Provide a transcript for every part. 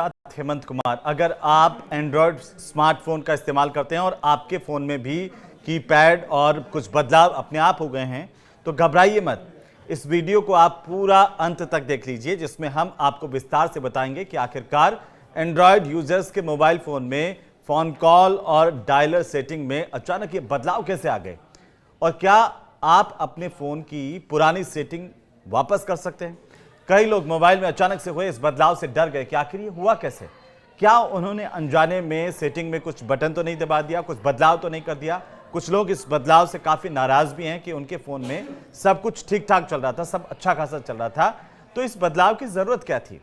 साथ हेमंत कुमार। अगर आप एंड्रॉयड स्मार्टफोन का इस्तेमाल करते हैं और आपके फ़ोन में भी कीपैड और कुछ बदलाव अपने आप हो गए हैं तो घबराइए मत। इस वीडियो को आप पूरा अंत तक देख लीजिए, जिसमें हम आपको विस्तार से बताएंगे कि आखिरकार एंड्रॉयड यूजर्स के मोबाइल फ़ोन में फ़ोन कॉल और डायलर सेटिंग में अचानक ये बदलाव कैसे आ गए और क्या आप अपने फ़ोन की पुरानी सेटिंग वापस कर सकते हैं। कई लोग मोबाइल में अचानक से हुए इस बदलाव से डर गए कि आखिर ये हुआ कैसे। क्या उन्होंने अनजाने में सेटिंग में कुछ बटन तो नहीं दबा दिया, कुछ बदलाव तो नहीं कर दिया। कुछ लोग इस बदलाव से काफ़ी नाराज़ भी हैं कि उनके फ़ोन में सब कुछ ठीक ठाक चल रहा था, सब अच्छा खासा चल रहा था, तो इस बदलाव की ज़रूरत क्या थी,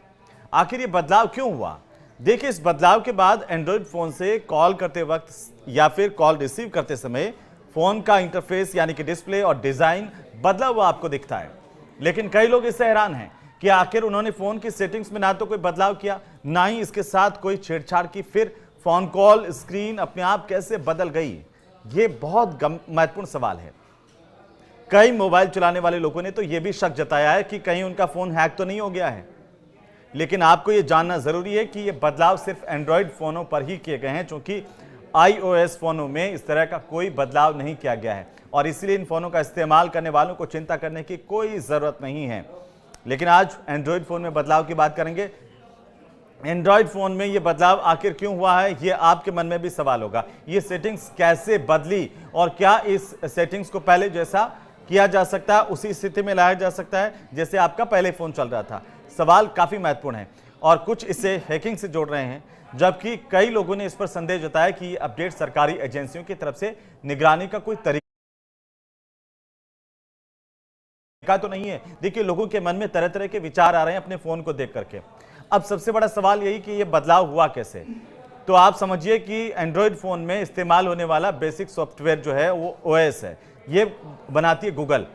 आखिर ये बदलाव क्यों हुआ। देखिए, इस बदलाव के बाद एंड्रॉयड फ़ोन से कॉल करते वक्त या फिर कॉल रिसीव करते समय फ़ोन का इंटरफेस यानी कि डिस्प्ले और डिज़ाइन बदला हुआ आपको दिखता है। लेकिन कई लोग इससे हैरान हैं कि आखिर उन्होंने फ़ोन की सेटिंग्स में ना तो कोई बदलाव किया, ना ही इसके साथ कोई छेड़छाड़ की, फिर फ़ोन कॉल स्क्रीन अपने आप कैसे बदल गई। ये बहुत महत्वपूर्ण सवाल है। कई मोबाइल चलाने वाले लोगों ने तो यह भी शक जताया है कि कहीं उनका फ़ोन हैक तो नहीं हो गया है। लेकिन आपको यह जानना ज़रूरी है कि यह बदलाव सिर्फ एंड्रॉयड फ़ोनों पर ही किए गए हैं, क्योंकि iOS फ़ोनों में इस तरह का कोई बदलाव नहीं किया गया है और इसलिए इन फ़ोनों का इस्तेमाल करने वालों को चिंता करने की कोई ज़रूरत नहीं है। लेकिन आज एंड्रॉयड फ़ोन में बदलाव की बात करेंगे। एंड्रॉयड फ़ोन में ये बदलाव आखिर क्यों हुआ है, ये आपके मन में भी सवाल होगा। ये सेटिंग्स कैसे बदली और क्या इस सेटिंग्स को पहले जैसा किया जा सकता है, उसी स्थिति में लाया जा सकता है जैसे आपका पहले फ़ोन चल रहा था। सवाल काफ़ी महत्वपूर्ण है और कुछ इसे हैकिंग से जोड़ रहे हैं, जबकि कई लोगों ने इस पर संदेह जताया कि ये अपडेट सरकारी एजेंसियों की तरफ से निगरानी का कोई तरीका तो नहीं है। देखिए, लोगों के मन में तरह तरह के विचार आ रहे हैं अपने फ़ोन को देख करके। अब सबसे बड़ा सवाल यही कि ये बदलाव हुआ कैसे। तो आप समझिए कि एंड्रॉयड फ़ोन में इस्तेमाल होने वाला बेसिक सॉफ्टवेयर जो है वो OS है, ये बनाती है गूगल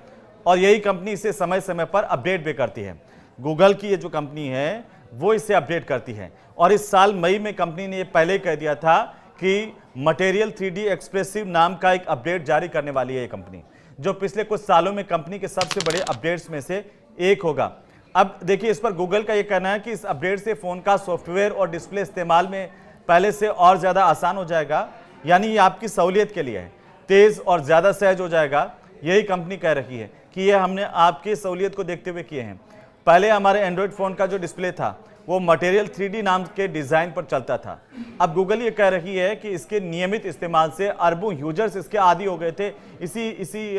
और यही कंपनी इसे समय समय पर अपडेट भी करती है। गूगल की ये जो कंपनी है वो इसे अपडेट करती है और इस साल मई में कंपनी ने ये पहले कह दिया था कि मटेरियल 3D एक्सप्रेसिव नाम का एक अपडेट जारी करने वाली है ये कंपनी, जो पिछले कुछ सालों में कंपनी के सबसे बड़े अपडेट्स में से एक होगा। अब देखिए, इस पर गूगल का ये कहना है कि इस अपडेट से फ़ोन का सॉफ्टवेयर और डिस्प्ले इस्तेमाल में पहले से और ज़्यादा आसान हो जाएगा, यानी ये आपकी सहूलियत के लिए है, तेज़ और ज़्यादा सहज हो जाएगा। यही कंपनी कह रही है कि ये हमने आपकी सहूलियत को देखते हुए किए हैं। पहले हमारे एंड्रॉयड फ़ोन का जो डिस्प्ले था वो मटेरियल 3D नाम के डिज़ाइन पर चलता था। अब गूगल ये कह रही है कि इसके नियमित इस्तेमाल से अरबों यूजर्स इसके आदी हो गए थे इसी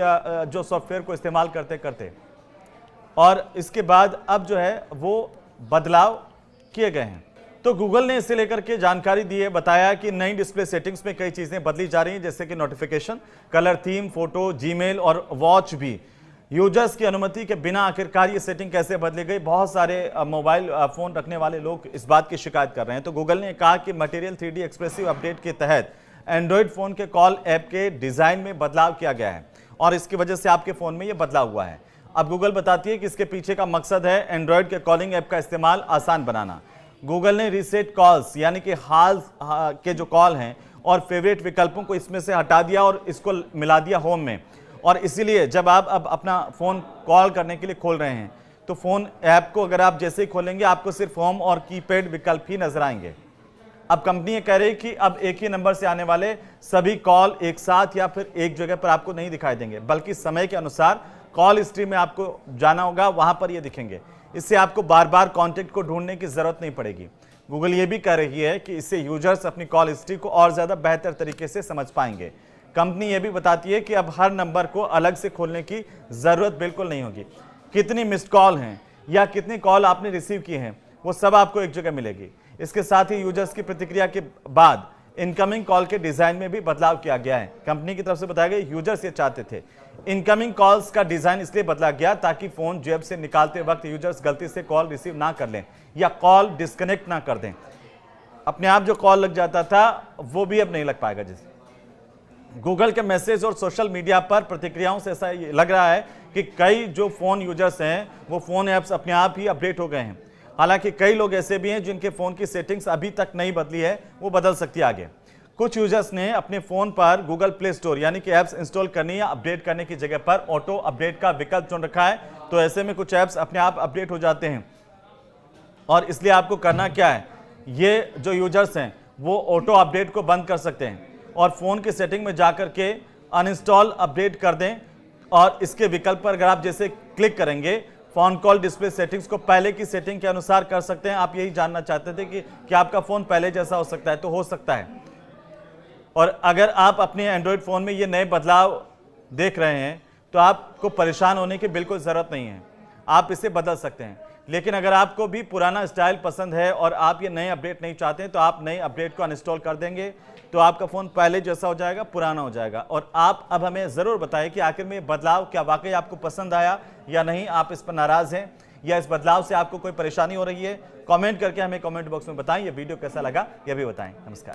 जो सॉफ्टवेयर को इस्तेमाल करते करते, और इसके बाद अब जो है वो बदलाव किए गए हैं। तो गूगल ने इसे लेकर के जानकारी दी है, बताया कि नई डिस्प्ले सेटिंग्स में कई चीज़ें बदली जा रही हैं, जैसे कि notification, colour theme, photo, Gmail और वॉच भी। यूजर्स की अनुमति के बिना आखिरकार ये सेटिंग कैसे बदली गई, बहुत सारे मोबाइल फ़ोन रखने वाले लोग इस बात की शिकायत कर रहे हैं। तो गूगल ने कहा कि मटेरियल 3D एक्सप्रेसिव अपडेट के तहत एंड्रॉयड फ़ोन के कॉल ऐप के डिज़ाइन में बदलाव किया गया है और इसकी वजह से आपके फ़ोन में ये बदलाव हुआ है। अब गूगल बताती है कि इसके पीछे का मकसद है एंड्रॉयड के कॉलिंग ऐप का इस्तेमाल आसान बनाना। गूगल ने रीसेट कॉल्स यानी कि हाल के जो कॉल हैं और फेवरेट विकल्पों को इसमें से हटा दिया और इसको मिला दिया होम में, और इसीलिए जब आप अब अपना फ़ोन कॉल करने के लिए खोल रहे हैं तो फ़ोन ऐप को अगर आप जैसे ही खोलेंगे आपको सिर्फ होम और कीपैड विकल्प ही नजर आएंगे। अब कंपनी ये कह रही है कि अब एक ही नंबर से आने वाले सभी कॉल एक साथ या फिर एक जगह पर आपको नहीं दिखाई देंगे, बल्कि समय के अनुसार कॉल हिस्ट्री में आपको जाना होगा, वहां पर ये दिखेंगे। इससे आपको बार बार कॉन्टैक्ट को ढूंढने की जरूरत नहीं पड़ेगी। गूगल ये भी कह रही है कि इससे यूजर्स अपनी कॉल हिस्ट्री को और ज़्यादा बेहतर तरीके से समझ पाएंगे। कंपनी ये भी बताती है कि अब हर नंबर को अलग से खोलने की ज़रूरत बिल्कुल नहीं होगी। कितनी मिस्ड कॉल हैं या कितनी कॉल आपने रिसीव की हैं वो सब आपको एक जगह मिलेगी। इसके साथ ही यूजर्स की प्रतिक्रिया के बाद इनकमिंग कॉल के डिज़ाइन में भी बदलाव किया गया है। कंपनी की तरफ से बताया गया यूजर्स ये चाहते थे। इनकमिंग कॉल्स का डिज़ाइन इसलिए बदला गया ताकि फ़ोन जेब से निकालते वक्त यूजर्स गलती से कॉल रिसीव ना कर लें या कॉल डिस्कनेक्ट ना कर दें। अपने आप जो कॉल लग जाता था वो भी अब नहीं लग पाएगा। जैसे गूगल के मैसेज और सोशल मीडिया पर प्रतिक्रियाओं से ऐसा लग रहा है कि कई जो फ़ोन यूजर्स हैं वो फ़ोन ऐप्स अपने आप ही अपडेट हो गए हैं। हालांकि कई लोग ऐसे भी हैं जिनके फ़ोन की सेटिंग्स अभी तक नहीं बदली है, वो बदल सकती है आगे। कुछ यूजर्स ने अपने फ़ोन पर गूगल प्ले स्टोर यानी कि ऐप्स इंस्टॉल करने या अपडेट करने की जगह पर ऑटो अपडेट का विकल्प चुन रखा है, तो ऐसे में कुछ ऐप्स अपने आप अपडेट हो जाते हैं और इसलिए आपको करना क्या है, ये जो यूजर्स हैं वो ऑटो अपडेट को बंद कर सकते हैं और फ़ोन की सेटिंग में जाकर के अनइंस्टॉल अपडेट कर दें। और इसके विकल्प पर अगर आप जैसे क्लिक करेंगे, फ़ोन कॉल डिस्प्ले सेटिंग्स को पहले की सेटिंग के अनुसार कर सकते हैं। आप यही जानना चाहते थे कि क्या आपका फ़ोन पहले जैसा हो सकता है, तो हो सकता है। और अगर आप अपने एंड्रॉयड फ़ोन में ये नए बदलाव देख रहे हैं तो आपको परेशान होने की बिल्कुल ज़रूरत नहीं है, आप इसे बदल सकते हैं। लेकिन अगर आपको भी पुराना स्टाइल पसंद है और आप ये नए अपडेट नहीं चाहते हैं तो आप नए अपडेट को अनइंस्टॉल कर देंगे, तो आपका फ़ोन पहले जैसा हो जाएगा, पुराना हो जाएगा। और आप अब हमें ज़रूर बताएं कि आखिर में ये बदलाव क्या वाकई आपको पसंद आया या नहीं, आप इस पर नाराज़ हैं या इस बदलाव से आपको कोई परेशानी हो रही है। कमेंट करके हमें कमेंट बॉक्स में बताएं। ये वीडियो कैसा लगा ये भी बताएं। नमस्कार।